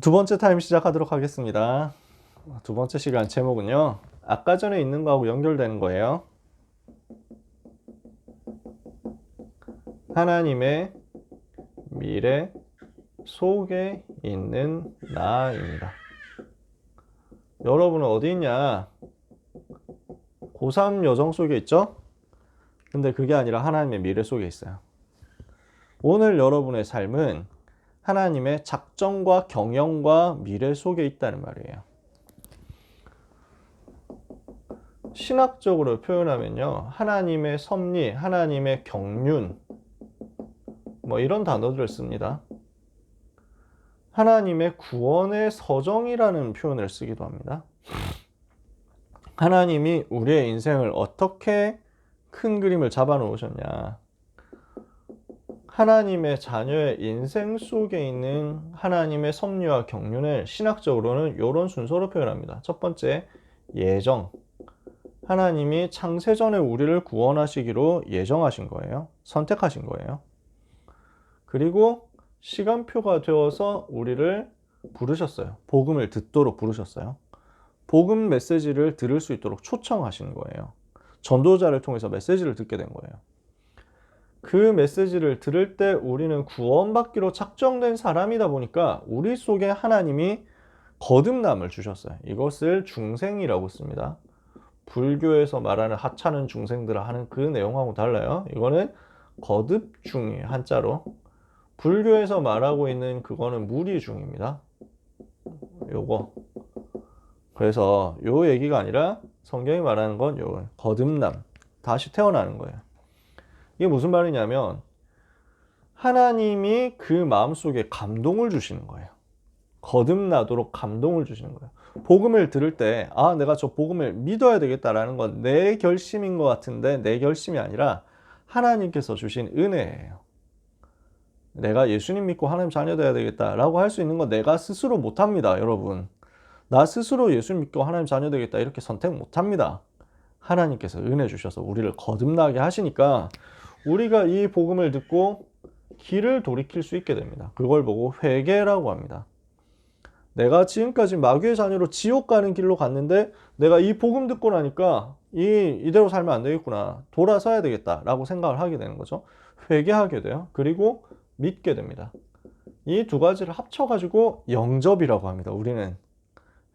두 번째 타임 시작하도록 하겠습니다. 두 번째 시간 제목은요, 아까 전에 있는 거하고 연결되는 거예요. 하나님의 미래 속에 있는 나입니다. 여러분은 어디 있냐? 고3 여정 속에 있죠? 근데 그게 아니라 하나님의 미래 속에 있어요. 오늘 여러분의 삶은 하나님의 작정과 경영과 미래 속에 있다는 말이에요. 신학적으로 표현하면요, 하나님의 섭리, 하나님의 경륜, 이런 단어들을 씁니다. 하나님의 구원의 서정이라는 표현을 쓰기도 합니다. 하나님이 우리의 인생을 어떻게 큰 그림을 잡아 놓으셨냐. 하나님의 자녀의 인생 속에 있는 하나님의 섭리와 경륜을 신학적으로는 이런 순서로 표현합니다. 첫 번째, 예정. 하나님이 창세전에 우리를 구원하시기로 예정하신 거예요. 선택하신 거예요. 그리고 시간표가 되어서 우리를 부르셨어요. 복음을 듣도록 부르셨어요. 복음 메시지를 들을 수 있도록 초청하신 거예요. 전도자를 통해서 메시지를 듣게 된 거예요. 그 메시지를 들을 때 우리는 구원받기로 작정된 사람이다 보니까 우리 속에 하나님이 거듭남을 주셨어요. 이것을 중생이라고 씁니다. 불교에서 말하는 하찮은 중생들을 하는 그 내용하고 달라요. 이거는 거듭중이에요, 한자로. 불교에서 말하고 있는 그거는 무리중입니다. 요거. 그래서 요 얘기가 아니라 성경이 말하는 건 요 거듭남, 다시 태어나는 거예요. 이게 무슨 말이냐면 하나님이 그 마음속에 감동을 주시는 거예요. 거듭나도록 감동을 주시는 거예요. 복음을 들을 때 내가 저 복음을 믿어야 되겠다라는 건 내 결심인 것 같은데 내 결심이 아니라 하나님께서 주신 은혜예요. 내가 예수님 믿고 하나님 자녀 되어야 되겠다라고 할 수 있는 건 내가 스스로 못합니다, 여러분. 나 스스로 예수 믿고 하나님 자녀 되겠다 이렇게 선택 못합니다. 하나님께서 은혜 주셔서 우리를 거듭나게 하시니까 우리가 이 복음을 듣고 길을 돌이킬 수 있게 됩니다. 그걸 보고 회개라고 합니다. 내가 지금까지 마귀의 자녀로 지옥 가는 길로 갔는데 내가 이 복음 듣고 나니까 이대로 살면 안 되겠구나. 돌아서야 되겠다라고 생각을 하게 되는 거죠. 회개하게 돼요. 그리고 믿게 됩니다. 이 두 가지를 합쳐가지고 영접이라고 합니다. 우리는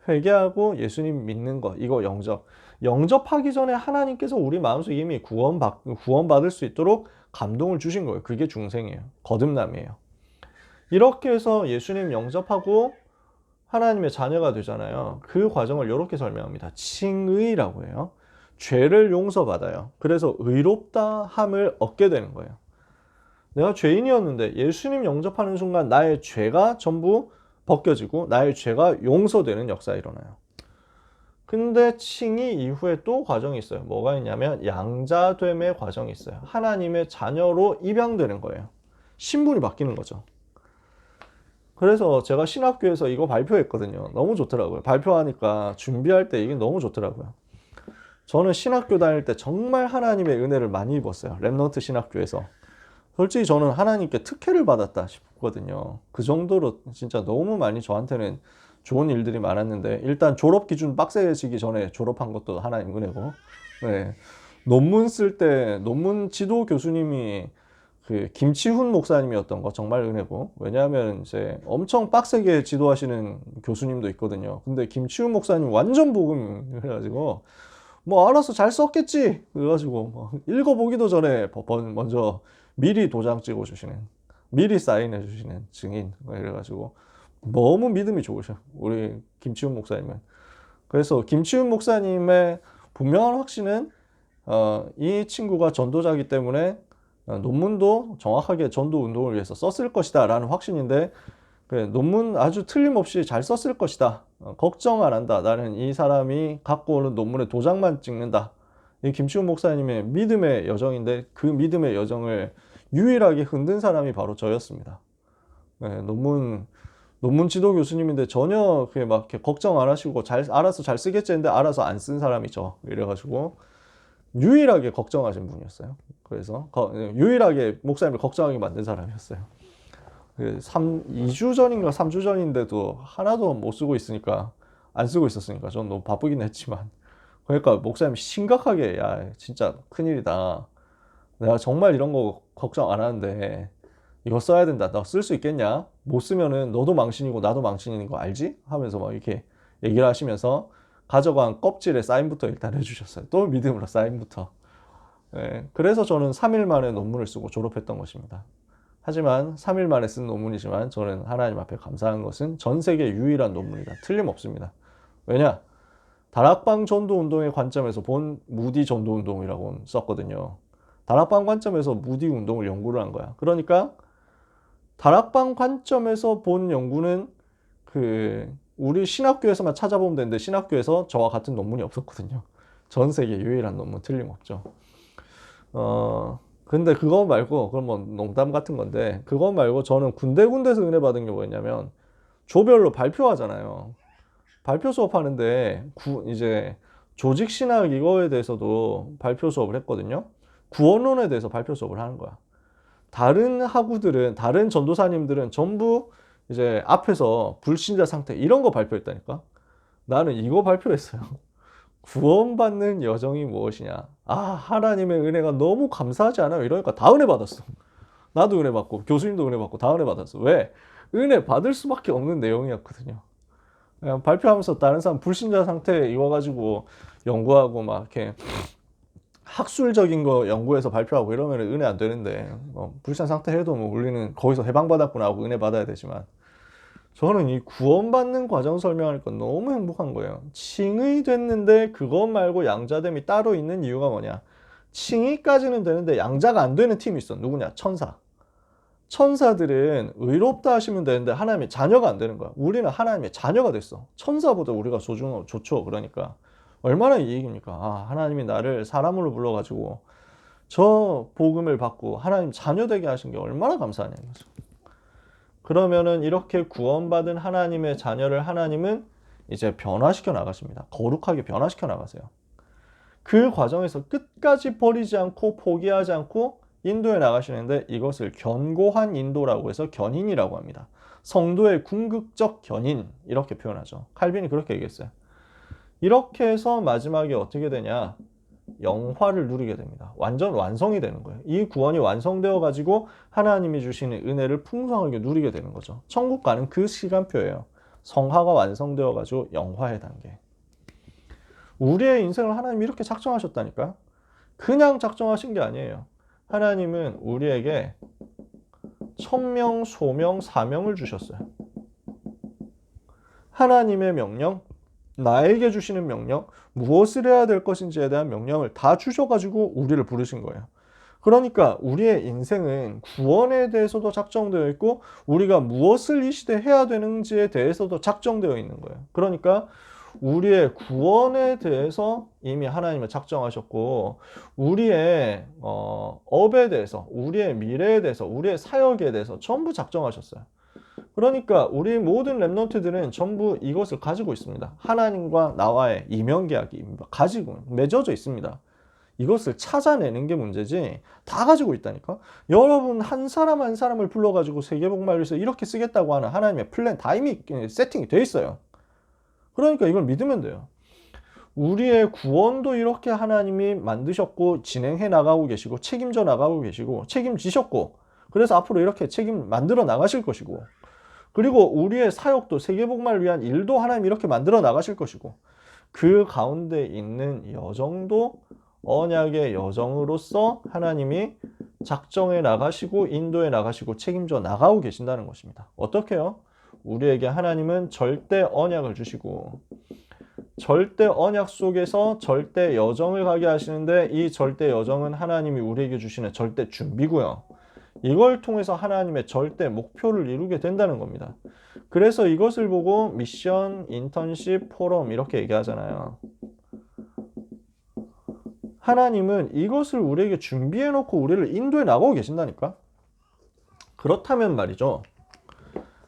회개하고 예수님 믿는 것, 이거 영접. 영접하기 전에 하나님께서 우리 마음속에 이미 구원받을 수 있도록 감동을 주신 거예요. 그게 중생이에요. 거듭남이에요. 이렇게 해서 예수님 영접하고 하나님의 자녀가 되잖아요. 그 과정을 이렇게 설명합니다. 칭의라고 해요. 죄를 용서받아요. 그래서 의롭다 함을 얻게 되는 거예요. 내가 죄인이었는데 예수님 영접하는 순간 나의 죄가 전부 벗겨지고 나의 죄가 용서되는 역사가 일어나요. 근데 칭의 이후에 또 과정이 있어요. 뭐가 있냐면 양자됨의 과정이 있어요. 하나님의 자녀로 입양되는 거예요. 신분이 바뀌는 거죠. 그래서 제가 신학교에서 이거 발표했거든요. 너무 좋더라고요. 발표하니까 준비할 때 이게 너무 좋더라고요. 저는 신학교 다닐 때 정말 하나님의 은혜를 많이 입었어요. 랩넌트 신학교에서. 솔직히 저는 하나님께 특혜를 받았다 싶거든요. 그 정도로 진짜 너무 많이 저한테는 좋은 일들이 많았는데 일단 졸업 기준 빡세지기 전에 졸업한 것도 하나님 은혜고, 네. 논문 쓸 때 논문 지도 교수님이 그 김치훈 목사님이었던 거 정말 은혜고, 왜냐하면 이제 엄청 빡세게 지도하시는 교수님도 있거든요. 근데 김치훈 목사님 완전 복음 해가지고 알아서 잘 썼겠지 그래가지고 읽어보기도 전에 먼저 미리 도장 찍어주시는, 미리 사인해주시는 증인, 이래가지고 너무 믿음이 좋으셔 우리 김치훈 목사님은. 그래서 김치훈 목사님의 분명한 확신은 이 친구가 전도자이기 때문에 논문도 정확하게 전도 운동을 위해서 썼을 것이다 라는 확신인데, 논문 아주 틀림없이 잘 썼을 것이다, 걱정 안 한다, 나는 이 사람이 갖고 오는 논문에 도장만 찍는다, 이 김치훈 목사님의 믿음의 여정인데 그 믿음의 여정을 유일하게 흔든 사람이 바로 저였습니다. 네, 논문 지도 교수님인데 전혀 막 걱정 안 하시고 알아서 잘 쓰겠지 했는데 알아서 안 쓴 사람이 저 이래가지고 유일하게 걱정하신 분이었어요. 그래서 유일하게 목사님을 걱정하게 만든 사람이었어요. 2주 전인가 3주 전인데도 하나도 못 쓰고 있으니까, 안 쓰고 있었으니까 전 너무 바쁘긴 했지만, 그러니까 목사님이 심각하게 야 진짜 큰일이다, 내가 정말 이런 거 걱정 안 하는데 이거 써야 된다, 너 쓸 수 있겠냐, 못 쓰면은 너도 망신이고 나도 망신인 거 알지? 하면서 막 이렇게 얘기를 하시면서 가져간 껍질에 사인부터 일단 해주셨어요. 또 믿음으로 사인부터. 네, 그래서 저는 3일 만에 논문을 쓰고 졸업했던 것입니다. 하지만 3일 만에 쓴 논문이지만 저는 하나님 앞에 감사한 것은 전 세계 유일한 논문이다. 틀림없습니다. 왜냐? 다락방 전도운동의 관점에서 본 무디 전도운동이라고 썼거든요. 다락방 관점에서 무디 운동을 연구를 한 거야. 그러니까 다락방 관점에서 본 연구는 우리 신학교에서만 찾아보면 되는데 신학교에서 저와 같은 논문이 없었거든요. 전 세계 유일한 논문 틀림없죠. 근데 그거 말고, 그건 뭐 농담 같은 건데, 그거 말고 저는 군데군데서 은혜 받은 게 뭐였냐면, 조별로 발표하잖아요. 발표 수업하는데, 이제 조직신학 이거에 대해서도 발표 수업을 했거든요. 구원론에 대해서 발표 수업을 하는 거야. 다른 학우들은, 다른 전도사님들은 전부 이제 앞에서 불신자 상태 이런 거 발표했다니까. 나는 이거 발표했어요. 구원받는 여정이 무엇이냐. 하나님의 은혜가 너무 감사하지 않아요? 이러니까 다 은혜 받았어. 나도 은혜 받고 교수님도 은혜 받고 다 은혜 받았어. 왜? 은혜 받을 수밖에 없는 내용이었거든요. 그냥 발표하면서 다른 사람 불신자 상태 이거 가지고 연구하고 막 이렇게 학술적인 거 연구해서 발표하고 이러면 은혜 안 되는데, 불신자 상태 해도 뭐 우리는 거기서 해방받았구나 하고 은혜 받아야 되지만, 저는 이 구원받는 과정 설명하니까 너무 행복한 거예요. 칭의 됐는데 그것 말고 양자됨이 따로 있는 이유가 뭐냐. 칭의까지는 되는데 양자가 안 되는 팀이 있어. 누구냐? 천사. 천사들은 의롭다 하시면 되는데 하나님의 자녀가 안 되는 거야. 우리는 하나님의 자녀가 됐어. 천사보다 우리가 좋죠. 그러니까 얼마나 이익입니까? 하나님이 나를 사람으로 불러가지고 저 복음을 받고 하나님 자녀 되게 하신 게 얼마나 감사하냐는 거죠. 그러면은 이렇게 구원받은 하나님의 자녀를 하나님은 이제 변화시켜 나가십니다. 거룩하게 변화시켜 나가세요. 그 과정에서 끝까지 버리지 않고 포기하지 않고 인도에 나가시는데, 이것을 견고한 인도라고 해서 견인이라고 합니다. 성도의 궁극적 견인, 이렇게 표현하죠. 칼빈이 그렇게 얘기했어요. 이렇게 해서 마지막에 어떻게 되냐, 영화를 누리게 됩니다. 완전 완성이 되는 거예요. 이 구원이 완성되어 가지고 하나님이 주시는 은혜를 풍성하게 누리게 되는 거죠. 천국 가는 그 시간표예요. 성화가 완성되어 가지고 영화의 단계. 우리의 인생을 하나님이 이렇게 작정하셨다니까. 그냥 작정하신 게 아니에요. 하나님은 우리에게 천명, 소명, 사명을 주셨어요. 하나님의 명령, 나에게 주시는 명령, 무엇을 해야 될 것인지에 대한 명령을 다 주셔가지고 우리를 부르신 거예요. 그러니까 우리의 인생은 구원에 대해서도 작정되어 있고 우리가 무엇을 이 시대에 해야 되는지에 대해서도 작정되어 있는 거예요. 그러니까 우리의 구원에 대해서 이미 하나님은 작정하셨고, 우리의 업에 대해서, 우리의 미래에 대해서, 우리의 사역에 대해서 전부 작정하셨어요. 그러니까 우리 모든 랩런트들은 전부 이것을 가지고 있습니다. 하나님과 나와의 이면계약이 가지고 맺어져 있습니다. 이것을 찾아내는 게 문제지 다 가지고 있다니까. 여러분 한 사람 한 사람을 불러가지고 세계복음화를 이렇게 쓰겠다고 하는 하나님의 플랜 다 이미 세팅이 돼 있어요. 그러니까 이걸 믿으면 돼요. 우리의 구원도 이렇게 하나님이 만드셨고 진행해 나가고 계시고 책임져 나가고 계시고 책임지셨고, 그래서 앞으로 이렇게 만들어 나가실 것이고, 그리고 우리의 사역도 세계복음화를 위한 일도 하나님 이렇게 만들어 나가실 것이고, 그 가운데 있는 여정도 언약의 여정으로서 하나님이 작정해 나가시고 인도해 나가시고 책임져 나가고 계신다는 것입니다. 어떻게요? 우리에게 하나님은 절대 언약을 주시고 절대 언약 속에서 절대 여정을 가게 하시는데, 이 절대 여정은 하나님이 우리에게 주시는 절대 준비고요. 이걸 통해서 하나님의 절대 목표를 이루게 된다는 겁니다. 그래서 이것을 보고 미션, 인턴십, 포럼 이렇게 얘기하잖아요. 하나님은 이것을 우리에게 준비해 놓고 우리를 인도해 나가고 계신다니까. 그렇다면 말이죠,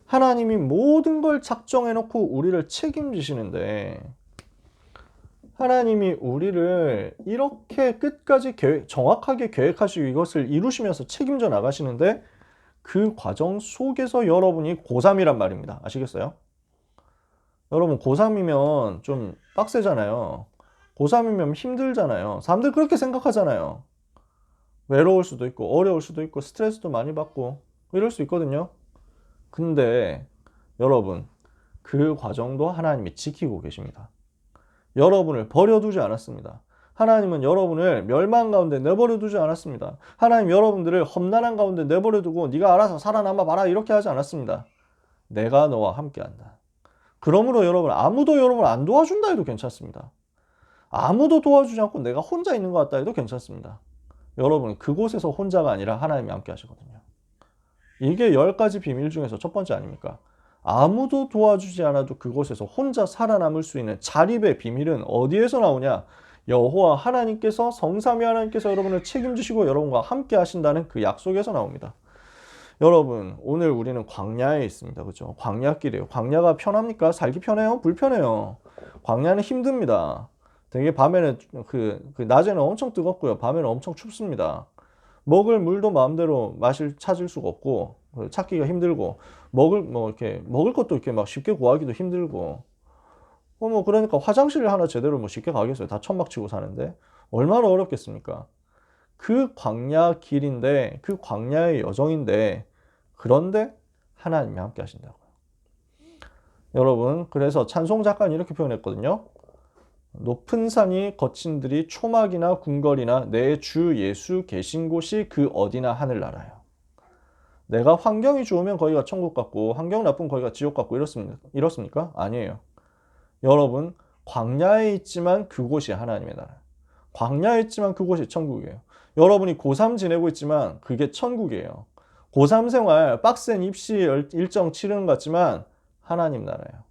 하나님이 모든 걸 작정해 놓고 우리를 책임지시는데, 하나님이 우리를 이렇게 끝까지 정확하게 계획하시고 이것을 이루시면서 책임져 나가시는데, 그 과정 속에서 여러분이 고3이란 말입니다. 아시겠어요? 여러분 고3이면 좀 빡세잖아요. 고3이면 힘들잖아요. 사람들 그렇게 생각하잖아요. 외로울 수도 있고 어려울 수도 있고 스트레스도 많이 받고 이럴 수 있거든요. 근데 여러분 그 과정도 하나님이 지키고 계십니다. 여러분을 버려두지 않았습니다. 하나님은 여러분을 멸망 가운데 내버려두지 않았습니다. 하나님 여러분들을 험난한 가운데 내버려두고 네가 알아서 살아남아 봐라 이렇게 하지 않았습니다. 내가 너와 함께한다. 그러므로 여러분 아무도 여러분을 안 도와준다 해도 괜찮습니다. 아무도 도와주지 않고 내가 혼자 있는 것 같다 해도 괜찮습니다. 여러분 그곳에서 혼자가 아니라 하나님이 함께 하시거든요. 이게 10가지 비밀 중에서 첫 번째 아닙니까? 아무도 도와주지 않아도 그곳에서 혼자 살아남을 수 있는 자립의 비밀은 어디에서 나오냐? 여호와 하나님께서 성삼위 하나님께서 여러분을 책임지시고 여러분과 함께 하신다는 그 약속에서 나옵니다. 여러분 오늘 우리는 광야에 있습니다. 그렇죠? 광야길이에요. 광야가 편합니까? 살기 편해요? 불편해요. 광야는 힘듭니다. 되게 밤에는 낮에는 엄청 뜨겁고요. 밤에는 엄청 춥습니다. 먹을 물도 마음대로 찾을 수가 없고 찾기가 힘들고 먹을 것도 이렇게 막 쉽게 구하기도 힘들고 그러니까 화장실 하나 제대로 쉽게 가겠어요. 다 천막 치고 사는데 얼마나 어렵겠습니까? 그 광야 길인데 그 광야의 여정인데 그런데 하나님이 함께 하신다고요. 여러분 그래서 찬송 작가는 이렇게 표현했거든요. 높은 산이 거친 들이 초막이나 궁궐이나 내 주 예수 계신 곳이 그 어디나 하늘나라요. 내가 환경이 좋으면 거기가 천국 같고 환경 나쁘면 거기가 지옥 같고 이렇습니까? 아니에요. 여러분 광야에 있지만 그곳이 하나님의 나라예요. 광야에 있지만 그곳이 천국이에요. 여러분이 고3 지내고 있지만 그게 천국이에요. 고3 생활 빡센 입시 일정 치르는 것 같지만 하나님 나라예요.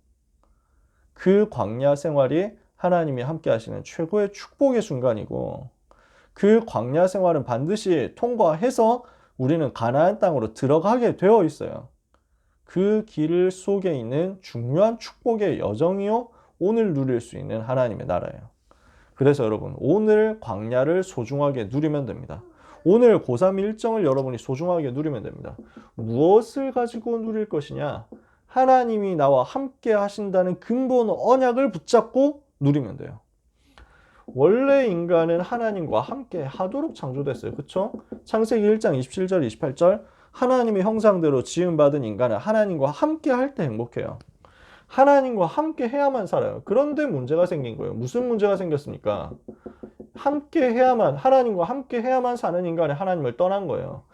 그 광야 생활이 하나님이 함께 하시는 최고의 축복의 순간이고 그 광야 생활은 반드시 통과해서 우리는 가나안 땅으로 들어가게 되어 있어요. 그 길 속에 있는 중요한 축복의 여정이요 오늘 누릴 수 있는 하나님의 나라예요. 그래서 여러분 오늘 광야를 소중하게 누리면 됩니다. 오늘 고3 일정을 여러분이 소중하게 누리면 됩니다. 무엇을 가지고 누릴 것이냐? 하나님이 나와 함께 하신다는 근본 언약을 붙잡고 누리면 돼요. 원래 인간은 하나님과 함께 하도록 창조됐어요. 그렇죠? 창세기 1장 27절 28절 하나님의 형상대로 지음받은 인간은 하나님과 함께 할 때 행복해요. 하나님과 함께 해야만 살아요. 그런데 문제가 생긴 거예요. 무슨 문제가 생겼습니까? 하나님과 함께 해야만 사는 인간이 하나님을 떠난 거예요.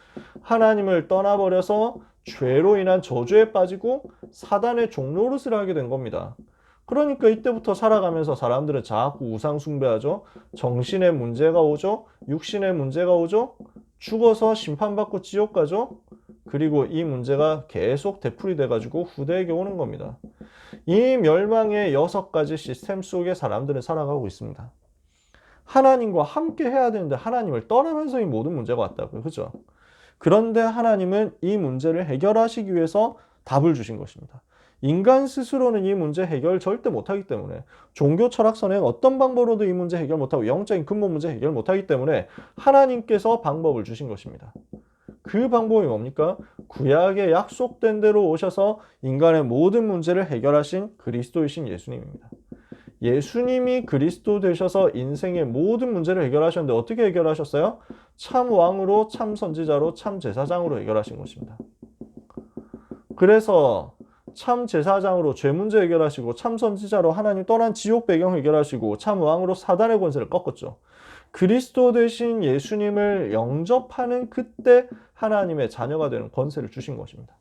하나님을 떠나버려서 죄로 인한 저주에 빠지고 사단의 종노릇을 하게 된 겁니다. 그러니까 이때부터 살아가면서 사람들은 자꾸 우상 숭배하죠. 정신의 문제가 오죠. 육신의 문제가 오죠. 죽어서 심판받고 지옥 가죠. 그리고 이 문제가 계속 되풀이 돼가지고 후대에게 오는 겁니다. 이 멸망의 6가지 시스템 속에 사람들은 살아가고 있습니다. 하나님과 함께 해야 되는데 하나님을 떠나면서 이 모든 문제가 왔다고요. 그죠? 그런데 하나님은 이 문제를 해결하시기 위해서 답을 주신 것입니다. 인간 스스로는 이 문제 해결 절대 못하기 때문에 종교 철학서는 어떤 방법으로도 이 문제 해결 못하고 영적인 근본 문제 해결 못하기 때문에 하나님께서 방법을 주신 것입니다. 그 방법이 뭡니까? 구약에 약속된 대로 오셔서 인간의 모든 문제를 해결하신 그리스도이신 예수님입니다. 예수님이 그리스도 되셔서 인생의 모든 문제를 해결하셨는데 어떻게 해결하셨어요? 참 왕으로, 참 선지자로, 참 제사장으로 해결하신 것입니다. 그래서 참 제사장으로 죄 문제 해결하시고 참 선지자로 하나님 떠난 지옥 배경 해결하시고 참 왕으로 사단의 권세를 꺾었죠. 그리스도 되신 예수님을 영접하는 그때 하나님의 자녀가 되는 권세를 주신 것입니다.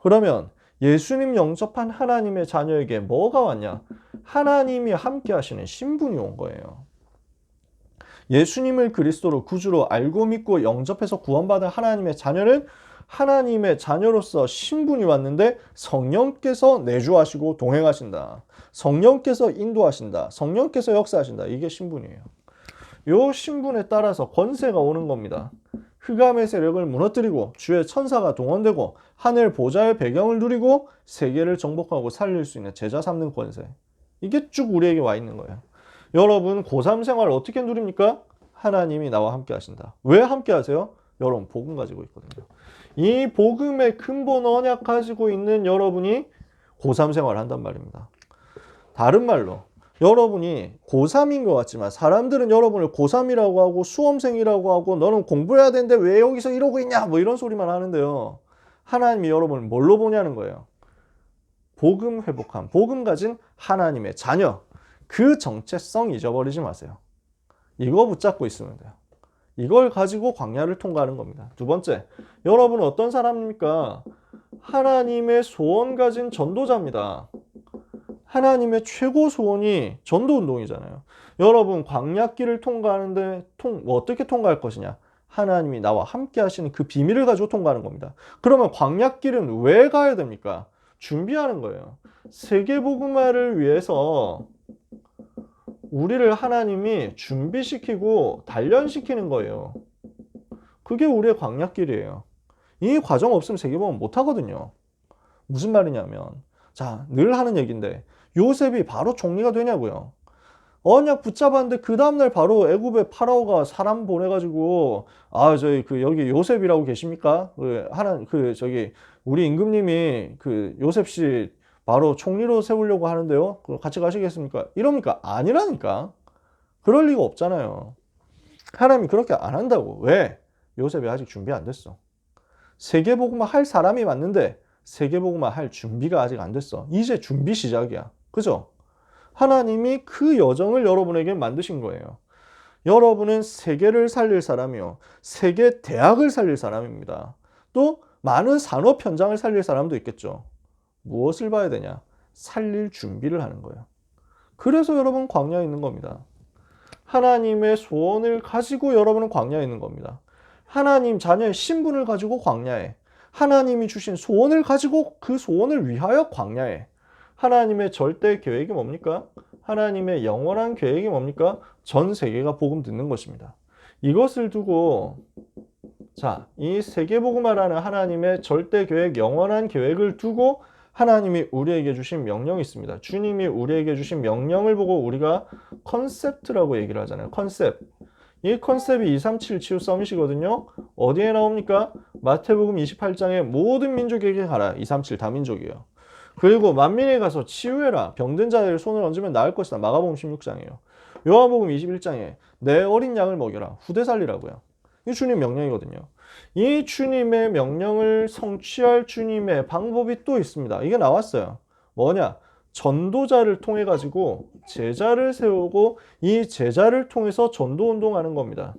그러면 예수님 영접한 하나님의 자녀에게 뭐가 왔냐? 하나님이 함께 하시는 신분이 온 거예요. 예수님을 그리스도로 구주로 알고 믿고 영접해서 구원받은 하나님의 자녀는 하나님의 자녀로서 신분이 왔는데 성령께서 내주하시고 동행하신다. 성령께서 인도하신다. 성령께서 역사하신다. 이게 신분이에요. 이 신분에 따라서 권세가 오는 겁니다. 흑암의 세력을 무너뜨리고 주의 천사가 동원되고 하늘 보좌의 배경을 누리고 세계를 정복하고 살릴 수 있는 제자 삼는 권세. 이게 쭉 우리에게 와 있는 거예요. 여러분 고3 생활을 어떻게 누립니까? 하나님이 나와 함께 하신다. 왜 함께 하세요? 여러분 복음 가지고 있거든요. 이 복음의 근본 언약 가지고 있는 여러분이 고3 생활을 한단 말입니다. 다른 말로 여러분이 고3인 것 같지만 사람들은 여러분을 고3이라고 하고 수험생이라고 하고 너는 공부해야 되는데 왜 여기서 이러고 있냐 뭐 이런 소리만 하는데요. 하나님이 여러분을 뭘로 보냐는 거예요. 복음 회복한, 복음 가진 하나님의 자녀. 그 정체성 잊어버리지 마세요. 이거 붙잡고 있으면 돼요. 이걸 가지고 광야를 통과하는 겁니다. 두 번째, 여러분은 어떤 사람입니까? 하나님의 소원 가진 전도자입니다. 하나님의 최고 소원이 전도운동이잖아요. 여러분 광야길을 통과하는데 어떻게 통과할 것이냐? 하나님이 나와 함께 하시는 그 비밀을 가지고 통과하는 겁니다. 그러면 광야길은 왜 가야 됩니까? 준비하는 거예요. 세계복음화를 위해서 우리를 하나님이 준비시키고 단련시키는 거예요. 그게 우리의 광야길이에요. 이 과정 없으면 세계복음 못하거든요. 무슨 말이냐면 자, 늘 하는 얘기인데 요셉이 바로 총리가 되냐고요. 언약 붙잡았는데 그 다음날 바로 애굽의 파라오가 사람 보내가지고 저희 여기 요셉이라고 계십니까? 우리 임금님이 요셉 씨 바로 총리로 세우려고 하는데요. 같이 가시겠습니까? 이럽니까? 아니라니까. 그럴 리가 없잖아요. 하나님이 그렇게 안 한다고. 왜? 요셉이 아직 준비 안 됐어. 세계복음화 할 사람이 맞는데 세계복음화 할 준비가 아직 안 됐어. 이제 준비 시작이야. 그죠? 하나님이 그 여정을 여러분에게 만드신 거예요. 여러분은 세계를 살릴 사람이요. 세계 대학을 살릴 사람입니다. 또 많은 산업 현장을 살릴 사람도 있겠죠. 무엇을 봐야 되냐? 살릴 준비를 하는 거예요. 그래서 여러분 광야에 있는 겁니다. 하나님의 소원을 가지고 여러분은 광야에 있는 겁니다. 하나님 자녀의 신분을 가지고 광야에, 하나님이 주신 소원을 가지고 그 소원을 위하여 광야에, 하나님의 절대 계획이 뭡니까? 하나님의 영원한 계획이 뭡니까? 전 세계가 복음 듣는 것입니다. 이것을 두고 이 세계복음화라는 하나님의 절대 계획, 영원한 계획을 두고 하나님이 우리에게 주신 명령이 있습니다. 주님이 우리에게 주신 명령을 보고 우리가 컨셉트라고 얘기를 하잖아요. 컨셉. 이 컨셉이 237 치유 서밋이거든요. 어디에 나옵니까? 마태복음 28장에 모든 민족에게 가라. 237 다민족이에요. 그리고 만민에 가서 치유해라. 병든 자의 손을 얹으면 나을 것이다. 마가복음 16장이에요. 요한복음 21장에 내 어린 양을 먹여라. 후대 살리라고요. 이 주님 명령이거든요. 이 주님의 명령을 성취할 주님의 방법이 또 있습니다. 이게 나왔어요. 뭐냐? 전도자를 통해 가지고 제자를 세우고 이 제자를 통해서 전도 운동하는 겁니다.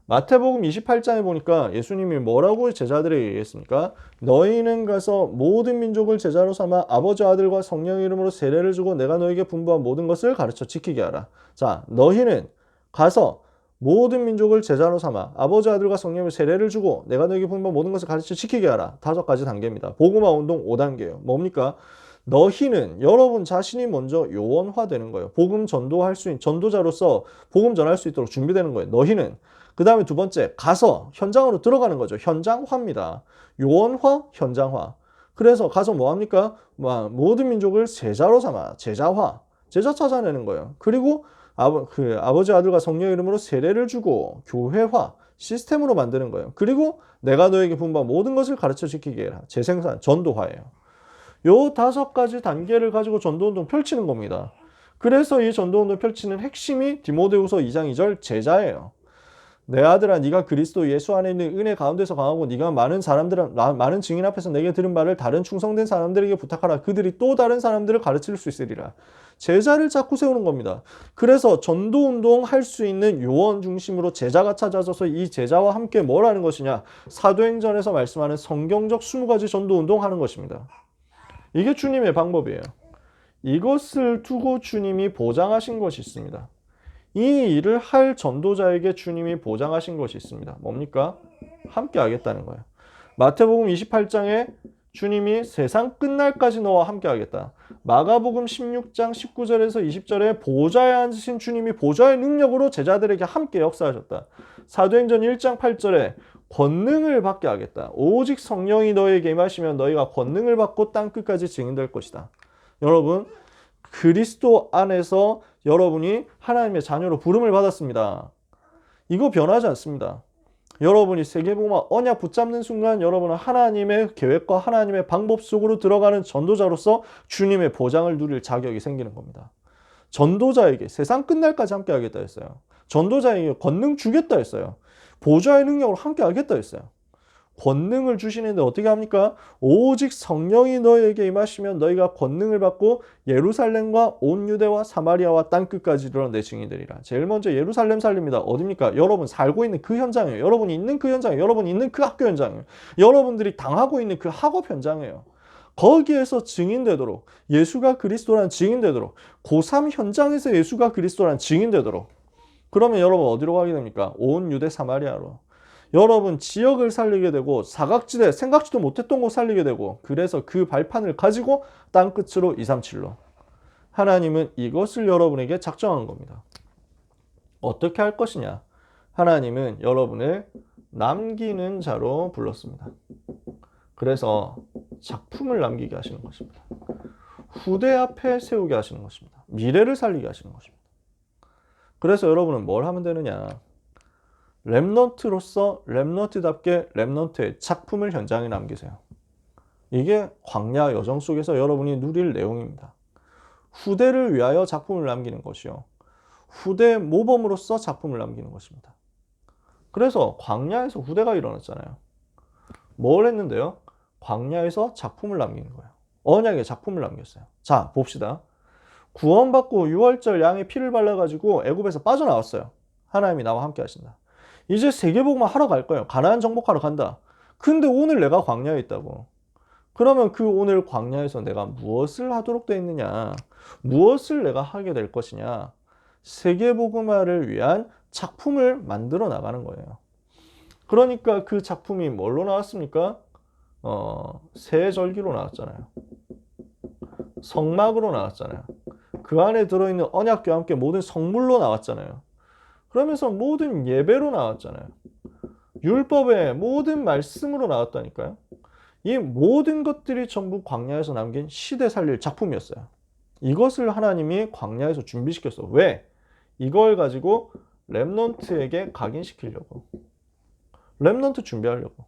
마태복음 28장에 보니까 예수님이 뭐라고 제자들에게 얘기했습니까? 너희는 가서 모든 민족을 제자로 삼아 아버지 아들과 성령의 이름으로 세례를 주고 내가 너에게 분부한 모든 것을 가르쳐 지키게 하라. 자, 너희는 가서 모든 민족을 제자로 삼아 아버지 아들과 성령의 세례를 주고 내가 너에게 분부한 모든 것을 가르쳐 지키게 하라. 5가지 단계입니다. 복음화 운동 5단계예요. 뭡니까? 너희는 여러분 자신이 먼저 요원화되는 거예요. 복음 전도할 수 있는 전도자로서 복음 전할 수 있도록 준비되는 거예요. 너희는. 그 다음에 두 번째, 가서 현장으로 들어가는 거죠. 현장화입니다. 요원화, 현장화. 그래서 가서 뭐 합니까? 모든 민족을 제자로 삼아, 제자화. 제자 찾아내는 거예요. 그리고 아버지 아들과 성령의 이름으로 세례를 주고 교회화, 시스템으로 만드는 거예요. 그리고 내가 너에게 분부한 모든 것을 가르쳐 지키게 해라. 재생산, 전도화예요. 요 5가지 단계를 가지고 전도운동 펼치는 겁니다. 그래서 이 전도운동 펼치는 핵심이 디모데후서 2장 2절 제자예요. 내 아들아 네가 그리스도 예수 안에 있는 은혜 가운데서 강하고 네가 많은 증인 앞에서 내게 들은 말을 다른 충성된 사람들에게 부탁하라. 그들이 또 다른 사람들을 가르칠 수 있으리라. 제자를 자꾸 세우는 겁니다. 그래서 전도운동 할 수 있는 요원 중심으로 제자가 찾아져서 이 제자와 함께 뭘 하는 것이냐? 사도행전에서 말씀하는 성경적 20가지 전도운동 하는 것입니다. 이게 주님의 방법이에요. 이것을 두고 주님이 보장하신 것이 있습니다. 이 일을 할 전도자에게 주님이 보장하신 것이 있습니다. 뭡니까? 함께 하겠다는 거예요. 마태복음 28장에 주님이 세상 끝날까지 너와 함께 하겠다. 마가복음 16장 19절에서 20절에 보좌에 앉으신 주님이 보좌의 능력으로 제자들에게 함께 역사하셨다. 사도행전 1장 8절에 권능을 받게 하겠다. 오직 성령이 너희에게 임하시면 너희가 권능을 받고 땅끝까지 증인될 것이다. 여러분, 그리스도 안에서 여러분이 하나님의 자녀로 부름을 받았습니다. 이거 변하지 않습니다. 여러분이 세계복음화 언약 붙잡는 순간 여러분은 하나님의 계획과 하나님의 방법 속으로 들어가는 전도자로서 주님의 보장을 누릴 자격이 생기는 겁니다. 전도자에게 세상 끝날까지 함께 하겠다 했어요. 전도자에게 권능 주겠다 했어요. 보좌의 능력으로 함께 하겠다 했어요. 권능을 주시는데 어떻게 합니까? 오직 성령이 너희에게 임하시면 너희가 권능을 받고 예루살렘과 온 유대와 사마리아와 땅끝까지 이르러 내 증인이 되리라. 제일 먼저 예루살렘 살립니다. 어딥니까? 여러분 살고 있는 그 현장이에요. 여러분이 있는 그 현장이에요. 여러분이 있는 그 학교 현장이에요. 여러분들이 당하고 있는 그 학업 현장이에요. 거기에서 증인되도록, 예수가 그리스도란 증인되도록, 고3 현장에서 예수가 그리스도란 증인되도록. 그러면 여러분 어디로 가게 됩니까? 온 유대 사마리아로. 여러분 지역을 살리게 되고 사각지대 생각지도 못했던 곳 살리게 되고, 그래서 그 발판을 가지고 땅끝으로 237로 하나님은 이것을 여러분에게 작정한 겁니다. 어떻게 할 것이냐? 하나님은 여러분을 남기는 자로 불렀습니다. 그래서 작품을 남기게 하시는 것입니다. 후대 앞에 세우게 하시는 것입니다. 미래를 살리게 하시는 것입니다. 그래서 여러분은 뭘 하면 되느냐? 렘넌트로서 렘넌트답게 렘넌트의 작품을 현장에 남기세요. 이게 광야 여정 속에서 여러분이 누릴 내용입니다. 후대를 위하여 작품을 남기는 것이요, 후대 모범으로서 작품을 남기는 것입니다. 그래서 광야에서 후대가 일어났잖아요. 뭘 했는데요? 광야에서 작품을 남기는 거예요. 언약의 작품을 남겼어요. 자, 봅시다. 구원받고 6월절 양의 피를 발라가지고 애굽에서 빠져나왔어요. 하나님이 나와 함께 하신다. 이제 세계복음화 하러 갈 거예요. 가나안 정복하러 간다. 근데 오늘 내가 광야에 있다고. 그러면 그 오늘 광야에서 내가 무엇을 하도록 되어 있느냐? 무엇을 내가 하게 될 것이냐? 세계복음화를 위한 작품을 만들어 나가는 거예요. 그러니까 그 작품이 뭘로 나왔습니까? 새절기로 나왔잖아요. 성막으로 나왔잖아요. 그 안에 들어있는 언약궤와 함께 모든 성물로 나왔잖아요. 그러면서 모든 예배로 나왔잖아요. 율법의 모든 말씀으로 나왔다니까요. 이 모든 것들이 전부 광야에서 남긴 시대 살릴 작품이었어요. 이것을 하나님이 광야에서 준비시켰어. 왜? 이걸 가지고 렘넌트에게 각인시키려고. 렘넌트 준비하려고.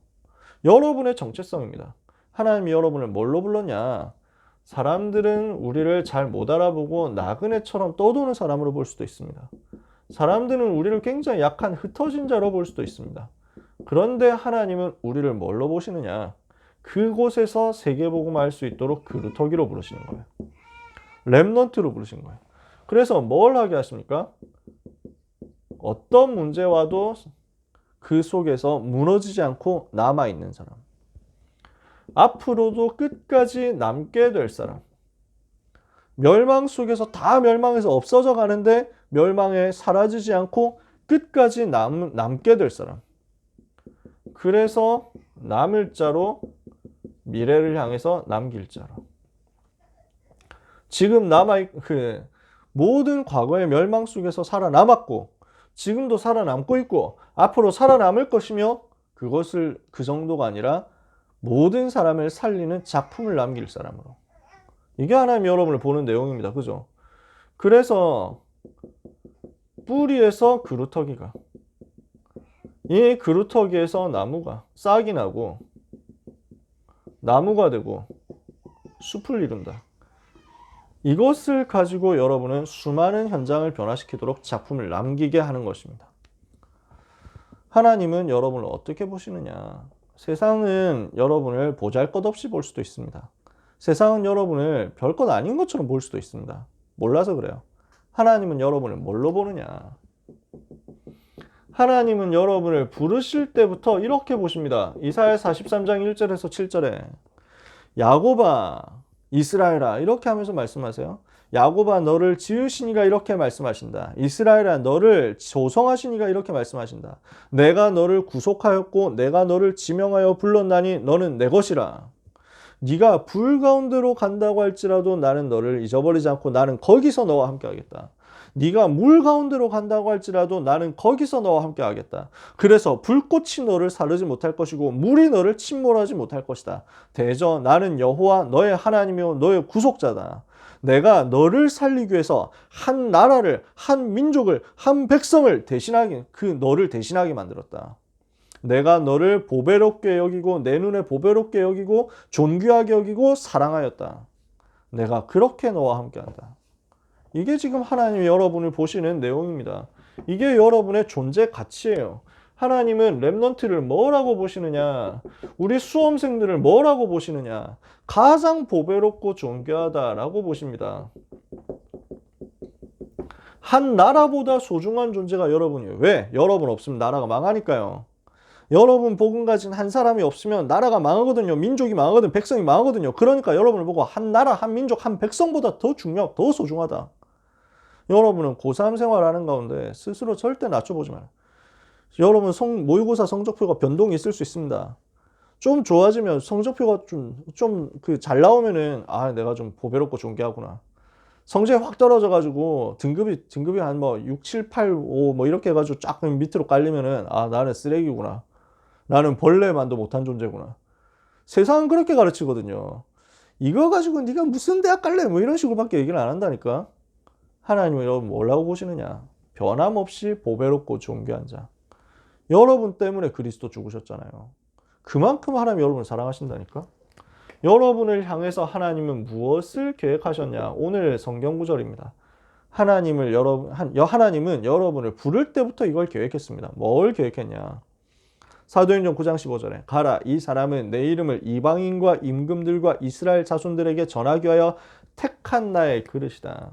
여러분의 정체성입니다. 하나님이 여러분을 뭘로 불렀냐? 사람들은 우리를 잘 못 알아보고 나그네처럼 떠도는 사람으로 볼 수도 있습니다. 사람들은 우리를 굉장히 약한 흩어진 자로 볼 수도 있습니다. 그런데 하나님은 우리를 뭘로 보시느냐? 그곳에서 세계복음화 할 수 있도록 그루터기로 부르시는 거예요. 렘넌트로 부르신 거예요. 그래서 뭘 하게 하십니까? 어떤 문제와도 그 속에서 무너지지 않고 남아있는 사람. 앞으로도 끝까지 남게 될 사람. 멸망 속에서 다 멸망해서 없어져 가는데 멸망에 사라지지 않고 끝까지 남게 될 사람. 그래서 남을 자로, 미래를 향해서 남길 자로. 지금 모든 과거의 멸망 속에서 살아남았고, 지금도 살아남고 있고, 앞으로 살아남을 것이며, 그것을 그 정도가 아니라 모든 사람을 살리는 작품을 남길 사람으로. 이게 하나님 여러분을 보는 내용입니다. 그죠? 그래서 뿌리에서 그루터기가, 이 그루터기에서 나무가 싹이 나고 나무가 되고 숲을 이룬다. 이것을 가지고 여러분은 수많은 현장을 변화시키도록 작품을 남기게 하는 것입니다. 하나님은 여러분을 어떻게 보시느냐? 세상은 여러분을 보잘것없이 볼 수도 있습니다. 세상은 여러분을 별것 아닌 것처럼 볼 수도 있습니다. 몰라서 그래요. 하나님은 여러분을 뭘로 보느냐? 하나님은 여러분을 부르실 때부터 이렇게 보십니다. 이사야 43장 1절에서 7절에 야곱아, 이스라엘아 이렇게 하면서 말씀하세요. 야곱아 너를 지으시니가 이렇게 말씀하신다. 이스라엘아 너를 조성하시니가 이렇게 말씀하신다. 내가 너를 구속하였고 내가 너를 지명하여 불렀나니 너는 내 것이라. 네가 불 가운데로 간다고 할지라도 나는 너를 잊어버리지 않고 나는 거기서 너와 함께 하겠다. 네가 물 가운데로 간다고 할지라도 나는 거기서 너와 함께 하겠다. 그래서 불꽃이 너를 사르지 못할 것이고 물이 너를 침몰하지 못할 것이다. 대저 나는 여호와 너의 하나님이요 너의 구속자다. 내가 너를 살리기 위해서 한 나라를, 한 민족을, 한 백성을 대신하게, 너를 대신하게 만들었다. 내가 너를 보배롭게 여기고 내 눈에 보배롭게 여기고 존귀하게 여기고 사랑하였다. 내가 그렇게 너와 함께한다. 이게 지금 하나님이 여러분을 보시는 내용입니다. 이게 여러분의 존재 가치예요. 하나님은 렘넌트를 뭐라고 보시느냐? 우리 수험생들을 뭐라고 보시느냐? 가장 보배롭고 존귀하다라고 보십니다. 한 나라보다 소중한 존재가 여러분이에요. 왜? 여러분 없으면 나라가 망하니까요. 여러분 복음 가진 한 사람이 없으면 나라가 망하거든요. 민족이 망하거든요. 백성이 망하거든요. 그러니까 여러분을 보고 한 나라, 한 민족, 한 백성보다 더 중요하고 더 소중하다. 여러분은 고3 생활하는 가운데 스스로 절대 낮춰보지 마요. 여러분 모의고사 성적표가 변동이 있을 수 있습니다. 좀 좋아지면 성적표가 좀 잘 나오면은 내가 좀 보배롭고 존귀하구나. 성적이 확 떨어져가지고 등급이 한 6, 7, 8, 5 이렇게 해가지고 쫙 밑으로 깔리면은 나는 쓰레기구나. 나는 벌레만도 못한 존재구나. 세상은 그렇게 가르치거든요. 이거 가지고 네가 무슨 대학 갈래? 이런 식으로밖에 얘기를 안 한다니까. 하나님은 여러분 뭐라고 보시느냐? 변함없이 보배롭고 존귀한 자. 여러분 때문에 그리스도 죽으셨잖아요. 그만큼 하나님이 여러분을 사랑하신다니까. 여러분을 향해서 하나님은 무엇을 계획하셨냐? 오늘 성경 구절입니다. 하나님은 여러분을 부를 때부터 이걸 계획했습니다. 뭘 계획했냐? 사도행전 9장 15절에 가라, 이 사람은 내 이름을 이방인과 임금들과 이스라엘 자손들에게 전하기 위하여 택한 나의 그릇이다.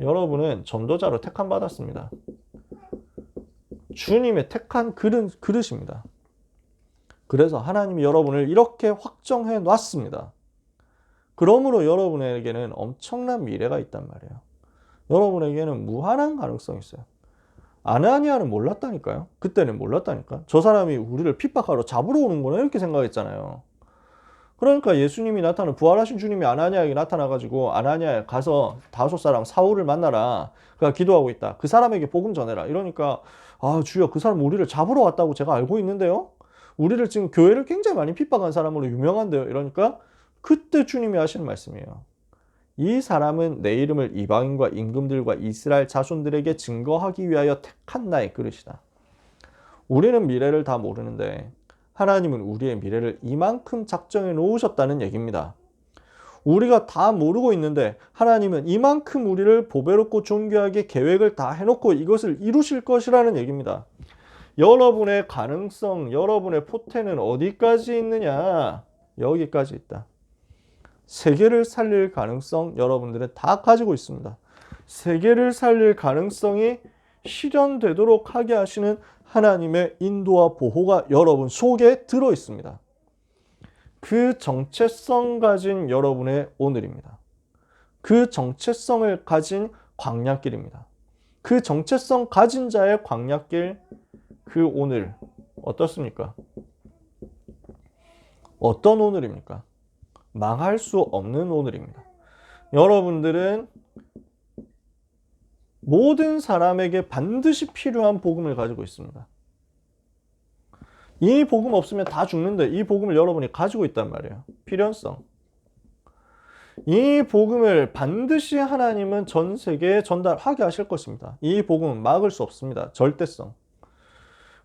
여러분은 전도자로 택함 받았습니다. 주님의 택한 그릇입니다. 그래서 하나님이 여러분을 이렇게 확정해 놨습니다. 그러므로 여러분에게는 엄청난 미래가 있단 말이에요. 여러분에게는 무한한 가능성이 있어요. 아나니아는 몰랐다니까요. 그때는 몰랐다니까. 저 사람이 우리를 핍박하러 잡으러 오는구나 이렇게 생각했잖아요. 그러니까 예수님이 부활하신 주님이 아나니아에게 나타나가지고 아나니아에 가서 다소 사람 사울을 만나라. 그가 기도하고 있다. 그 사람에게 복음 전해라. 이러니까 주여, 그 사람 우리를 잡으러 왔다고 제가 알고 있는데요. 우리를 지금 교회를 굉장히 많이 핍박한 사람으로 유명한데요. 이러니까 그때 주님이 하시는 말씀이에요. 이 사람은 내 이름을 이방인과 임금들과 이스라엘 자손들에게 증거하기 위하여 택한 나의 그릇이다. 우리는 미래를 다 모르는데 하나님은 우리의 미래를 이만큼 작정해 놓으셨다는 얘기입니다. 우리가 다 모르고 있는데 하나님은 이만큼 우리를 보배롭고 존귀하게 계획을 다 해놓고 이것을 이루실 것이라는 얘기입니다. 여러분의 가능성, 여러분의 포텐은 어디까지 있느냐? 여기까지 있다. 세계를 살릴 가능성 여러분들은 다 가지고 있습니다. 세계를 살릴 가능성이 실현되도록 하게 하시는 하나님의 인도와 보호가 여러분 속에 들어 있습니다. 그 정체성 가진 여러분의 오늘입니다. 그 정체성을 가진 광야길입니다. 그 정체성 가진 자의 광야길, 그 오늘 어떻습니까? 어떤 오늘입니까? 망할 수 없는 오늘입니다. 여러분들은 모든 사람에게 반드시 필요한 복음을 가지고 있습니다. 이 복음 없으면 다 죽는데 이 복음을 여러분이 가지고 있단 말이에요. 필연성. 이 복음을 반드시 하나님은 전 세계에 전달하게 하실 것입니다. 이 복음은 막을 수 없습니다. 절대성.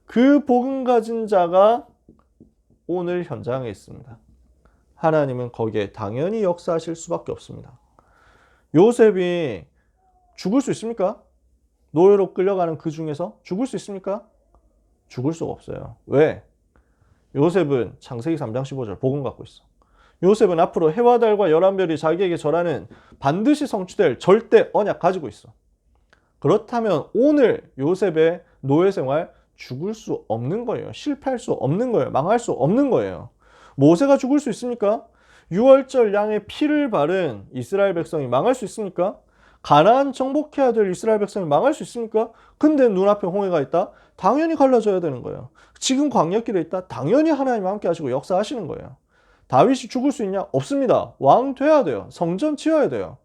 그 복음 가진 자가 오늘 현장에 있습니다. 하나님은 거기에 당연히 역사하실 수밖에 없습니다. 요셉이 죽을 수 있습니까? 노예로 끌려가는 그 중에서 죽을 수 있습니까? 죽을 수가 없어요. 왜? 요셉은 창세기 3장 15절 복음 갖고 있어. 요셉은 앞으로 해와 달과 11별이 자기에게 절하는 반드시 성취될 절대 언약 가지고 있어. 그렇다면 오늘 요셉의 노예 생활 죽을 수 없는 거예요. 실패할 수 없는 거예요. 망할 수 없는 거예요. 모세가 죽을 수 있습니까? 유월절 양의 피를 바른 이스라엘 백성이 망할 수 있습니까? 가나안 정복해야 될 이스라엘 백성이 망할 수 있습니까? 근데 눈앞에 홍해가 있다? 당연히 갈라져야 되는 거예요. 지금 광야길에 있다? 당연히 하나님 함께 하시고 역사하시는 거예요. 다윗이 죽을 수 있냐? 없습니다. 왕 돼야 돼요. 성전 지어야 돼요.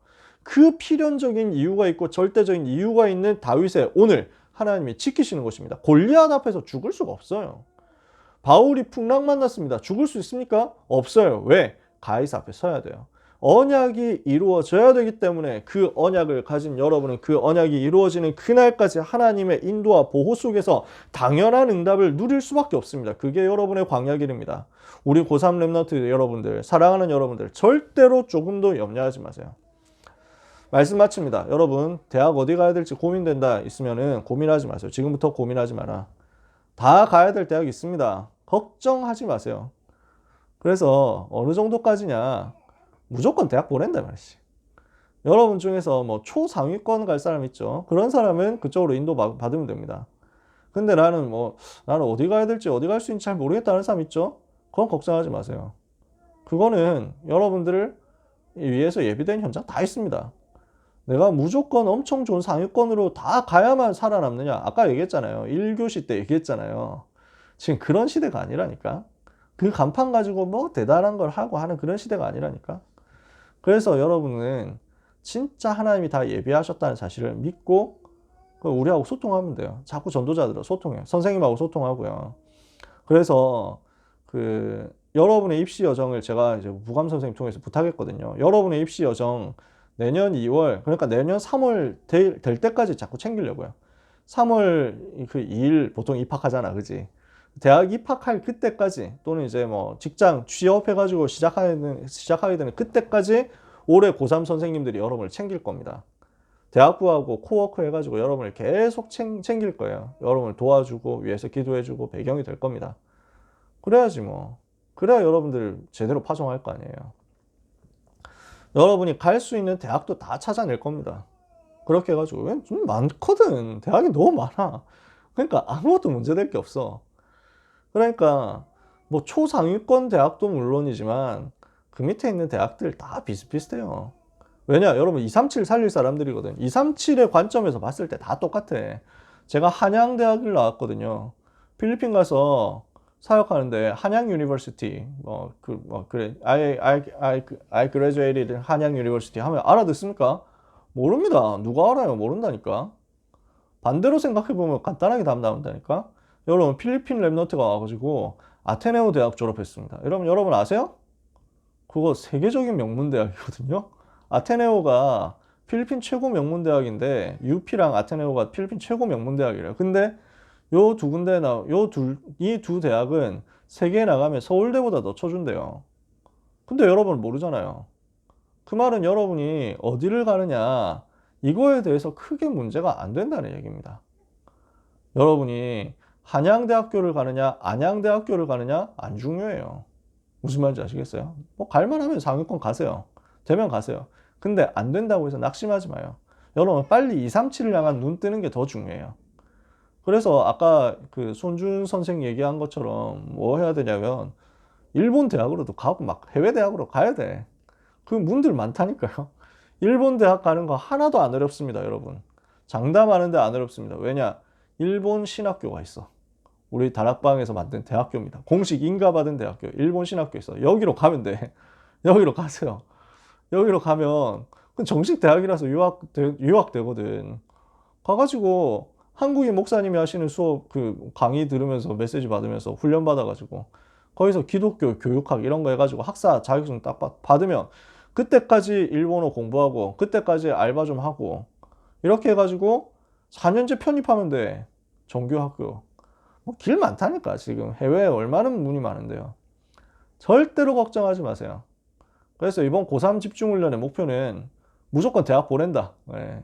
그 필연적인 이유가 있고 절대적인 이유가 있는 다윗의 오늘 하나님이 지키시는 것입니다. 골리앗 앞에서 죽을 수가 없어요. 바울이 풍랑 만났습니다. 죽을 수 있습니까? 없어요. 왜? 가이사 앞에 서야 돼요. 언약이 이루어져야 되기 때문에 그 언약을 가진 여러분은 그 언약이 이루어지는 그날까지 하나님의 인도와 보호 속에서 당연한 응답을 누릴 수밖에 없습니다. 그게 여러분의 광야길입니다. 우리 고3 랩런트 여러분들, 사랑하는 여러분들, 절대로 조금도 염려하지 마세요. 말씀 마칩니다. 여러분, 대학 어디 가야 될지 고민된다 있으면은 고민하지 마세요. 지금부터 고민하지 마라. 다 가야 될 대학이 있습니다. 걱정하지 마세요. 그래서 어느 정도까지냐, 무조건 대학 보낸다 말이지. 여러분 중에서 뭐 초상위권 갈 사람 있죠. 그런 사람은 그쪽으로 인도 받으면 됩니다. 근데 나는 어디 가야 될지 어디 갈 수 있는지 잘 모르겠다는 사람 있죠. 그건 걱정하지 마세요. 그거는 여러분들을 위해서 예비된 현장 다 있습니다. 내가 무조건 엄청 좋은 상위권으로 다 가야만 살아남느냐. 아까 얘기했잖아요. 1교시 때 얘기했잖아요. 지금 그런 시대가 아니라니까. 그 간판 가지고 뭐 대단한 걸 하고 하는 그런 시대가 아니라니까. 그래서 여러분은 진짜 하나님이 다 예비하셨다는 사실을 믿고 우리하고 소통하면 돼요. 자꾸 전도자들하고 소통해요. 선생님하고 소통하고요. 그래서 여러분의 입시 여정을 제가 이제 무감 선생님 통해서 부탁했거든요. 여러분의 입시 여정 내년 2월, 그러니까 내년 3월 될 때까지 자꾸 챙기려고요. 3월 2일 보통 입학하잖아, 그지? 대학 입학할 그때까지 또는 이제 뭐 직장 취업해가지고 시작하게 되는 그때까지 올해 고3 선생님들이 여러분을 챙길 겁니다. 대학부하고 코워크 해가지고 여러분을 계속 챙길 거예요. 여러분을 도와주고 위해서 기도해주고 배경이 될 겁니다. 그래야지 뭐. 그래야 여러분들 제대로 파송할 거 아니에요. 여러분이 갈 수 있는 대학도 다 찾아낼 겁니다. 그렇게 해가지고 좀 많거든. 대학이 너무 많아. 그러니까 아무것도 문제될 게 없어. 그러니까 뭐 초상위권 대학도 물론이지만 그 밑에 있는 대학들 다 비슷비슷해요. 왜냐? 여러분 237 살릴 사람들이거든. 237의 관점에서 봤을 때 다 똑같아. 제가 한양대학을 나왔거든요. 필리핀 가서 사역하는데 한양 유니버시티 그래 I graduated 한양 유니버시티 하면 알아듣습니까? 모릅니다. 누가 알아요? 모른다니까. 반대로 생각해보면 간단하게 답 나온다니까. 여러분 필리핀 랩런트가 와가지고 아테네오 대학 졸업했습니다. 여러분 아세요? 그거 세계적인 명문대학이거든요. 아테네오가 필리핀 최고 명문대학인데 UP랑 아테네오가 필리핀 최고 명문대학이래요. 근데 이 두 대학은 세계에 나가면 서울대보다 더 쳐준대요. 근데 여러분 모르잖아요. 그 말은 여러분이 어디를 가느냐 이거에 대해서 크게 문제가 안 된다는 얘기입니다. 여러분이 한양대학교를 가느냐 안양대학교를 가느냐 안 중요해요. 무슨 말인지 아시겠어요? 뭐 갈만하면 상위권 가세요. 되면 가세요. 근데 안 된다고 해서 낙심하지 마요. 여러분 빨리 237을 향한 눈 뜨는 게 더 중요해요. 그래서 아까 손준 선생 얘기한 것처럼 뭐 해야 되냐면 일본 대학으로도 가고 막 해외 대학으로 가야 돼. 그 문들 많다니까요. 일본 대학 가는 거 하나도 안 어렵습니다, 여러분. 장담하는데 안 어렵습니다. 왜냐? 일본 신학교가 있어. 우리 다락방에서 만든 대학교입니다. 공식 인가받은 대학교. 일본 신학교 있어. 여기로 가면 돼. 여기로 가세요. 여기로 가면 정식 대학이라서 유학 되거든. 가가지고 한국인 목사님이 하시는 수업 강의 들으면서 메시지 받으면서 훈련 받아가지고 거기서 기독교 교육학 이런 거 해가지고 학사 자격증 딱 받으면 그때까지 일본어 공부하고 그때까지 알바 좀 하고 이렇게 해가지고 4년제 편입하면 돼. 정규학교. 뭐 길 많다니까. 지금 해외에 얼마나 문이 많은데요. 절대로 걱정하지 마세요. 그래서 이번 고3 집중훈련의 목표는 무조건 대학 보낸다. 네.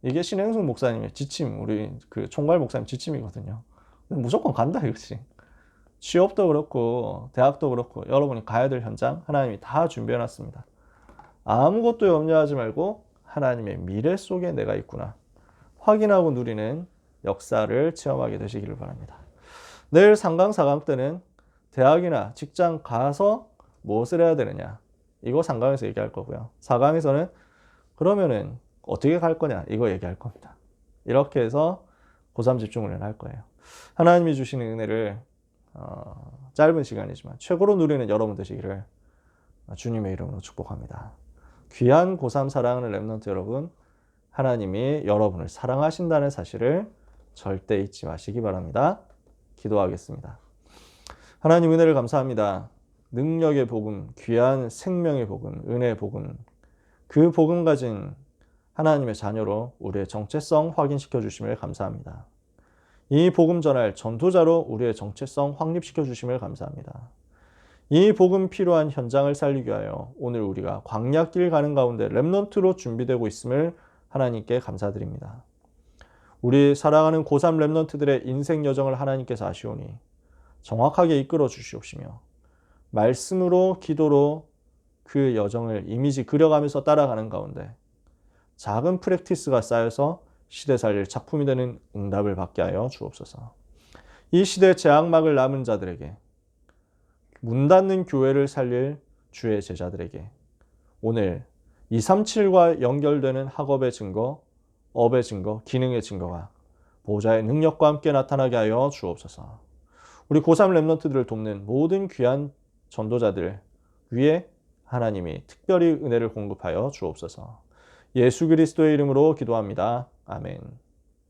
이게 신행숙 목사님의 지침, 우리 총괄 목사님 지침이거든요. 무조건 간다 이거지. 취업도 그렇고 대학도 그렇고 여러분이 가야 될 현장 하나님이 다 준비해 놨습니다. 아무것도 염려하지 말고 하나님의 미래 속에 내가 있구나 확인하고 누리는 역사를 체험하게 되시기를 바랍니다. 내일 3강 4강 때는 대학이나 직장 가서 무엇을 해야 되느냐 이거 3강에서 얘기할 거고요. 4강에서는 그러면은 어떻게 갈 거냐 이거 얘기할 겁니다. 이렇게 해서 고3 집중훈련 할 거예요. 하나님이 주시는 은혜를 짧은 시간이지만 최고로 누리는 여러분 되시기를 주님의 이름으로 축복합니다. 귀한 고3 사랑하는 랩런트 여러분, 하나님이 여러분을 사랑하신다는 사실을 절대 잊지 마시기 바랍니다. 기도하겠습니다. 하나님 은혜를 감사합니다. 능력의 복음, 귀한 생명의 복음, 은혜의 복음, 그 복음 가진 하나님의 자녀로 우리의 정체성 확인시켜 주심을 감사합니다. 이 복음 전할 전도자로 우리의 정체성 확립시켜 주심을 감사합니다. 이 복음 필요한 현장을 살리기 위하여 오늘 우리가 광야길 가는 가운데 렘넌트로 준비되고 있음을 하나님께 감사드립니다. 우리 사랑하는 고3 렘넌트들의 인생 여정을 하나님께서 아시오니 정확하게 이끌어 주시옵시며 말씀으로 기도로 그 여정을 이미지 그려가면서 따라가는 가운데 작은 프랙티스가 쌓여서 시대 살릴 작품이 되는 응답을 받게 하여 주옵소서. 이 시대 제약막을 남은 자들에게, 문 닫는 교회를 살릴 주의 제자들에게 오늘 237과 연결되는 학업의 증거, 업의 증거, 기능의 증거가 보호자의 능력과 함께 나타나게 하여 주옵소서. 우리 고3 렘넌트들을 돕는 모든 귀한 전도자들 위에 하나님이 특별히 은혜를 공급하여 주옵소서. 예수 그리스도의 이름으로 기도합니다. 아멘.